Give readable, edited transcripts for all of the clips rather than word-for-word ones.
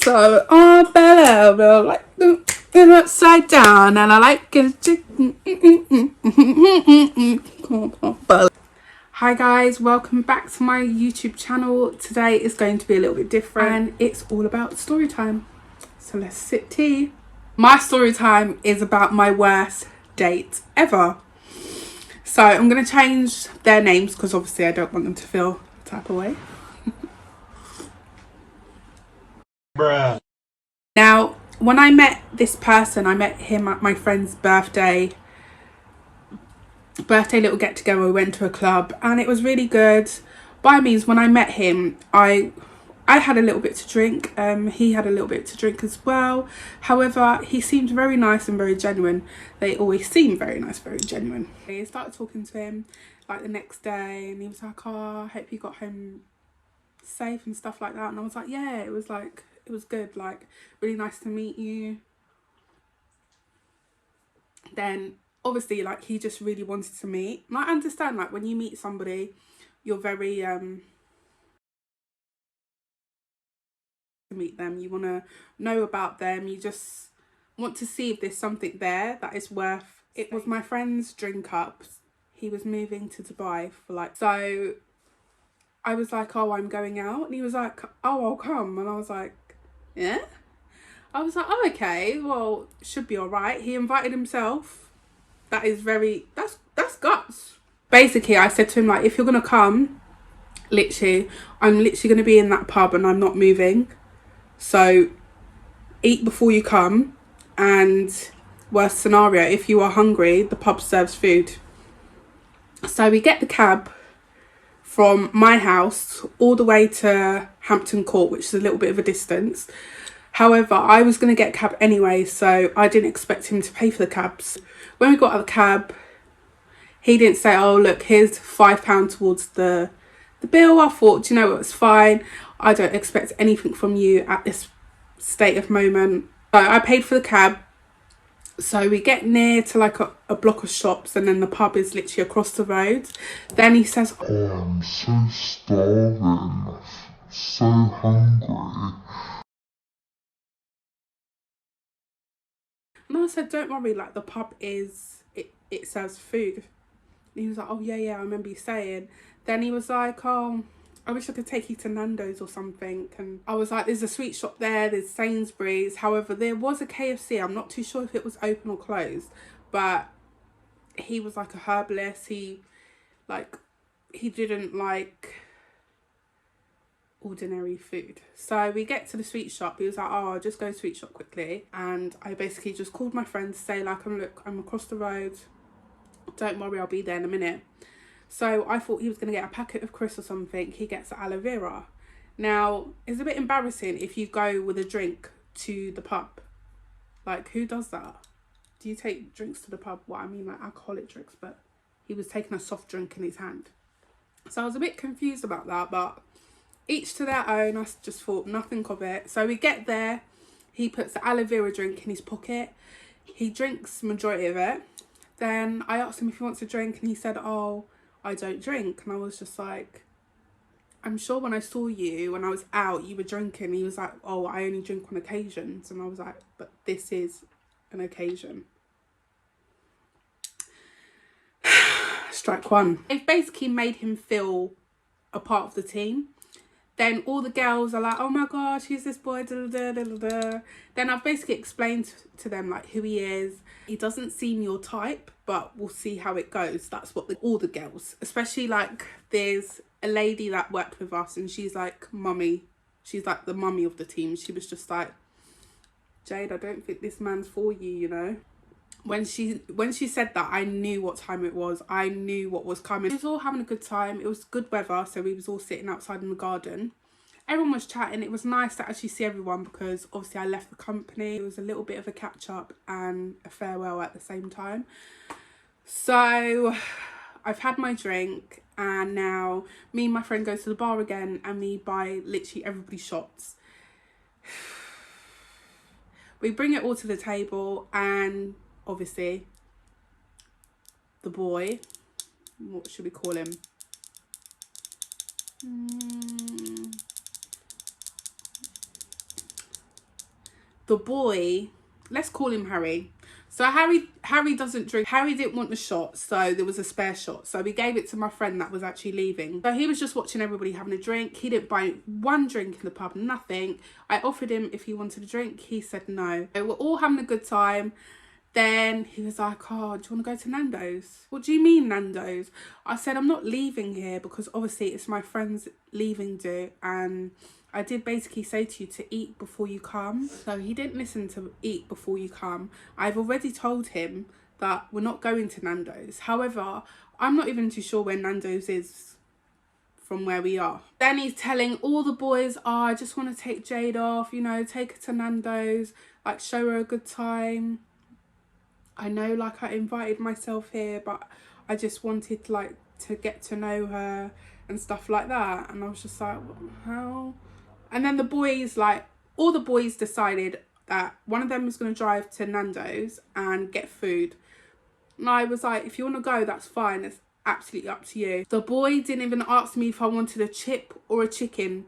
so all better, like it upside down, and I like it. Hi guys, welcome back to my YouTube channel. Today is going to be a little bit different and it's all about story time. So let's sip tea. My story time is about my worst date ever. So I'm going to change their names because obviously I don't want them to feel the type of way. Bruh. Now, when I met this person, I met him at my friend's birthday little get together. We went to a club and it was really good. By means, when I met him, I had a little bit to drink. He had a little bit to drink as well. However, he seemed very nice and very genuine. They always seem very nice, very genuine. I started talking to him like the next day and he was like, oh, I hope you got home safe and stuff like that. And I was like, yeah, it was good, like really nice to meet you. Then obviously like he just really wanted to meet. And I understand, like when you meet somebody, you're very to meet them, you want to know about them, you just want to see if there's something there that is worth it. Was my friend's drink up. He was moving to Dubai for like, so I was like, oh, I'm going out, and he was like, oh, I'll come. And I was like, yeah. I was like, oh, okay, well, should be all right. He invited himself. That is very, that's guts. Basically, I said to him, like, if you're going to come, literally, I'm literally going to be in that pub and I'm not moving. So eat before you come. And worst scenario, if you are hungry, the pub serves food. So we get the cab from my house all the way to Hampton Court, which is a little bit of a distance. However, I was going to get a cab anyway, so I didn't expect him to pay for the cabs. When we got out of the cab, he didn't say, oh, look, here's £5 towards the bill. I thought, do you know what, it's fine. I don't expect anything from you at this state of moment. So I paid for the cab. So we get near to like a block of shops and then the pub is literally across the road. Then he says, oh, I'm so starving, so hungry. And I said, don't worry, like the pub is, it serves food. And he was like, oh yeah, I remember you saying. Then he was like, oh, I wish I could take you to NANDOS or something. And I was like, there's a sweet shop there, there's Sainsbury's. However, there was a KFC. I'm not too sure if it was open or closed. But he was like a herbalist. He didn't like ordinary food. So we get to the sweet shop. He was like, oh, I'll just go to sweet shop quickly. And I basically just called my friend to say, like, I'm across the road. Don't worry, I'll be there in a minute. So I thought he was going to get a packet of crisps or something. He gets aloe vera. Now, it's a bit embarrassing if you go with a drink to the pub. Like, who does that? Do you take drinks to the pub? Well, I mean, like alcoholic drinks, but he was taking a soft drink in his hand. So I was a bit confused about that, but each to their own. I just thought nothing of it. So we get there. He puts the aloe vera drink in his pocket. He drinks the majority of it. Then I asked him if he wants a drink and he said, oh, I don't drink. And I was just like, I'm sure when I saw you, when I was out, you were drinking. He was like, oh, I only drink on occasions. And I was like, but this is an occasion. Strike one. It basically made him feel a part of the team. Then all the girls are like, oh my gosh, who's this boy? Da, da, da, da, da. Then I've basically explained to them like who he is. He doesn't seem your type, but we'll see how it goes. That's what all the girls, especially like there's a lady that worked with us and she's like mummy. She's like the mummy of the team. She was just like, Jade, I don't think this man's for you, you know. When she said that, I knew what time it was. I knew what was coming. We was all having a good time. It was good weather, so we was all sitting outside in the garden. Everyone was chatting. It was nice to actually see everyone because obviously I left the company. It was a little bit of a catch up and a farewell at the same time. So I've had my drink and now me and my friend go to the bar again and we buy literally everybody shots. We bring it all to the table and obviously the boy, what should we call him? the boy, let's call him Harry. So Harry doesn't drink. Harry didn't want the shot, so there was a spare shot. So we gave it to my friend that was actually leaving. So he was just watching everybody having a drink. He didn't buy one drink in the pub, nothing. I offered him if he wanted a drink. He said no. So we're all having a good time. Then he was like, oh, do you want to go to Nando's? What do you mean Nando's? I said, I'm not leaving here because obviously it's my friend's leaving do, and I did basically say to you to eat before you come. So he didn't listen to eat before you come. I've already told him that we're not going to Nando's. However, I'm not even too sure where Nando's is from where we are. Then he's telling all the boys, oh, I just want to take Jade off, you know, take her to Nando's, like show her a good time. I know, like, I invited myself here, but I just wanted, like, to get to know her and stuff like that. And I was just like, what the hell? And then the boys, like, all the boys decided that one of them was going to drive to Nando's and get food. And I was like, if you want to go, that's fine. It's absolutely up to you. The boy didn't even ask me if I wanted a chip or a chicken.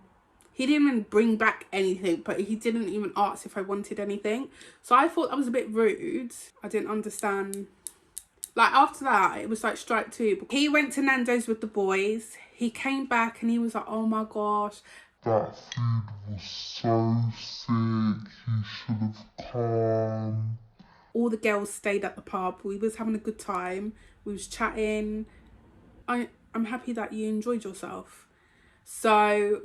He didn't even bring back anything, but he didn't even ask if I wanted anything. So I thought that was a bit rude. I didn't understand. Like, after that, it was like strike two. He went to Nando's with the boys. He came back and he was like, oh my gosh, that food was so sick, you should have come. All the girls stayed at the pub. We was having a good time. We was chatting. I'm happy that you enjoyed yourself. So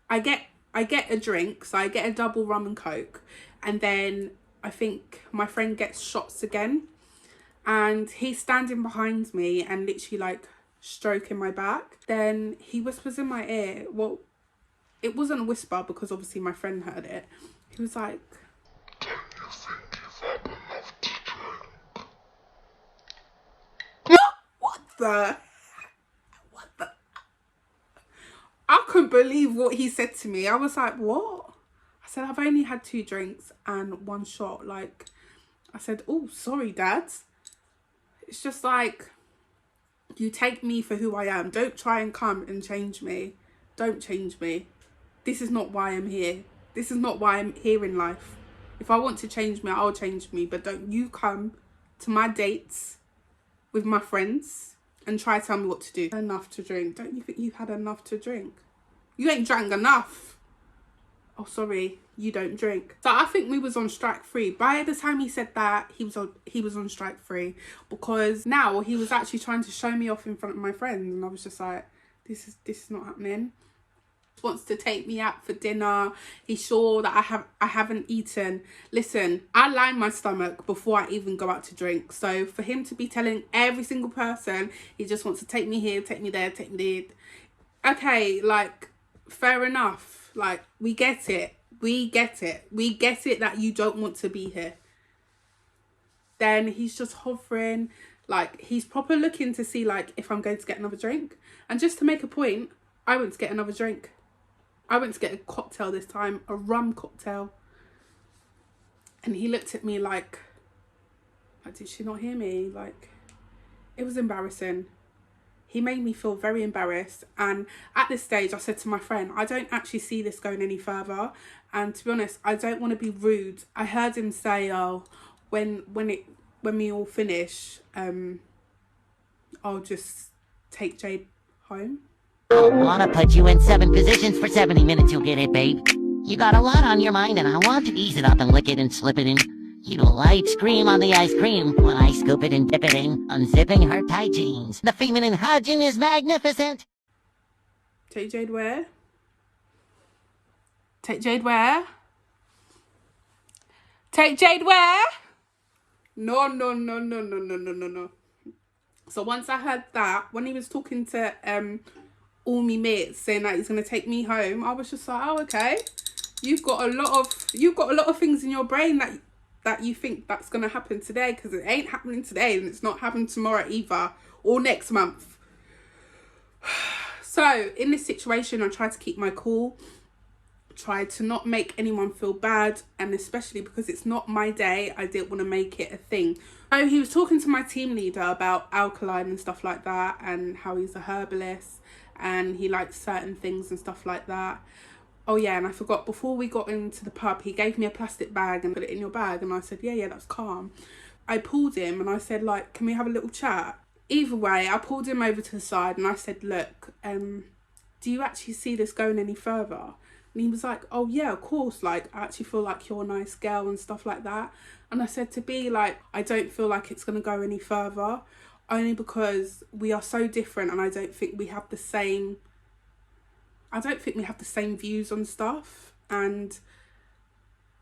I get a drink. So I get a double rum and coke. And then I think my friend gets shots again. And he's standing behind me and literally like stroking my back. Then he whispers in my ear. Well, it wasn't a whisper because obviously my friend heard it. He was like, don't you think you've had enough to drink? What the? I couldn't believe what he said to me. I was like, what? I said, I've only had 2 drinks and 1 shot. Like, I said, oh, sorry, Dad. It's just like, you take me for who I am. Don't try and come and change me. Don't change me. This is not why I'm here. This is not why I'm here in life. If I want to change me, I'll change me. But don't you come to my dates with my friends and try to tell me what to do. Enough to drink. Don't you think you've had enough to drink? You ain't drank enough. Oh, sorry, you don't drink. So I think we was on strike 3. By the time he said that, he was on strike 3, because now he was actually trying to show me off in front of my friends, and I was just like, this is not happening. He wants to take me out for dinner. He's sure that I haven't eaten. Listen, I line my stomach before I even go out to drink. So for him to be telling every single person he just wants to take me here, take me there, take me there. Okay, like, fair enough. Like, we get it. We get it. We get it that you don't want to be here. Then he's just hovering. Like, he's proper looking to see, like, if I'm going to get another drink. And just to make a point, I went to get another drink. I went to get a cocktail this time, a rum cocktail. And he looked at me like, did she not hear me? Like, it was embarrassing. He made me feel very embarrassed. And at this stage, I said to my friend, I don't actually see this going any further. And to be honest, I don't want to be rude. I heard him say, oh, when we all finish, I'll just take Jade home. I wanna put you in 7 positions for 70 minutes, you'll get it, babe. You got a lot on your mind and I want to ease it up and lick it and slip it in. You light scream on the ice cream when I scoop it and dip it in, unzipping her tight jeans. The feminine hygiene is magnificent. Take Jade where? Take Jade where? Take Jade where? No. So once I heard that, when he was talking to all me mates saying that he's gonna take me home, I was just like, oh, okay. You've got a lot of things in your brain that you think that's gonna happen today, because it ain't happening today and it's not happening tomorrow either, or next month. So in this situation, I tried to keep my cool, tried to not make anyone feel bad, and especially because it's not my day, I didn't want to make it a thing. So he was talking to my team leader about alkaline and stuff like that, and how he's a herbalist and he likes certain things and stuff like that. oh yeah, and I forgot, before we got into the pub, he gave me a plastic bag and put it in your bag. And I said, yeah, that's calm. I pulled him and I said, like, can we have a little chat? Either way, I pulled him over to the side and I said, look, do you actually see this going any further? And he was like, oh yeah, of course, like, I actually feel like you're a nice girl and stuff like that. And I said, to be like, I don't feel like it's going to go any further, only because we are so different and I don't think we have the same views on stuff, and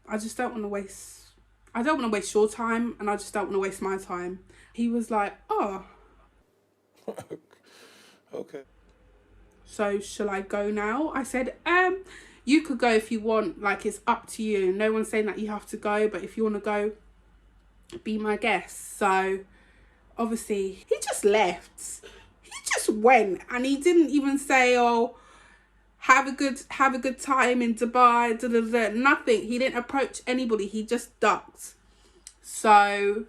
I just don't want to waste, your time, and I just don't want to waste my time. He was like, oh. Okay. So shall I go now? I said, you could go if you want, like, it's up to you. No one's saying that you have to go, but if you want to go, be my guest. So obviously he just left. He just went, and he didn't even say, oh, have a good time in Dubai, nothing. He didn't approach anybody. He just ducked. So,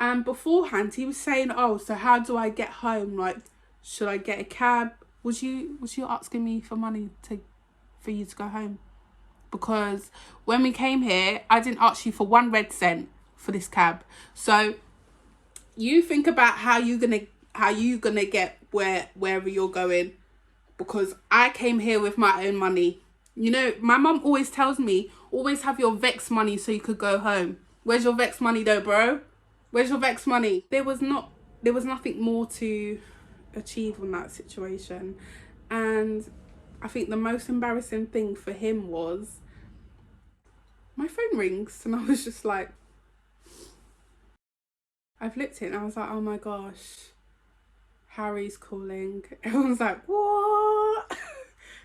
and beforehand he was saying, oh, so how do I get home? Like, should I get a cab? Was you asking me for money for you to go home? Because when we came here, I didn't ask you for 1 red cent for this cab. So you think about how you gonna get wherever you're going. Because I came here with my own money. You know, my mum always tells me, always have your Vex money so you could go home. Where's your Vex money though, bro? Where's your Vex money? There was nothing more to achieve on that situation. And I think the most embarrassing thing for him was my phone rings, and I was just like, I flipped it and I was like, oh my gosh, Harry's calling. Everyone's like, what?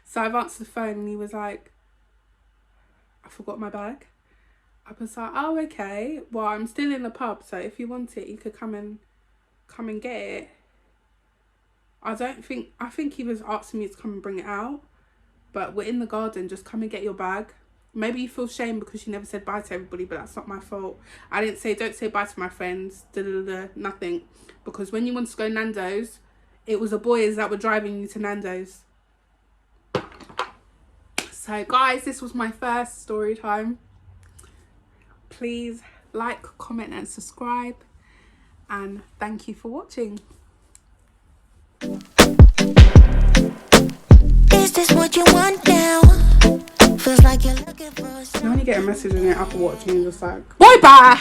So I've answered the phone and he was like, I forgot my bag. I was like, oh, okay. Well, I'm still in the pub, so if you want it, you could come and get it. I think he was asking me to come and bring it out, but we're in the garden, just come and get your bag. Maybe you feel shame because you never said bye to everybody, but that's not my fault. I didn't say, don't say bye to my friends, nothing. Because when you wanted to go Nando's, it was the boys that were driving you to Nando's. So guys, this was my first story time. Please like, comment and subscribe. And thank you for watching. Is this what you want now? Feels like you're looking for You only get a message on your Apple Watch and you're just like, bye bye.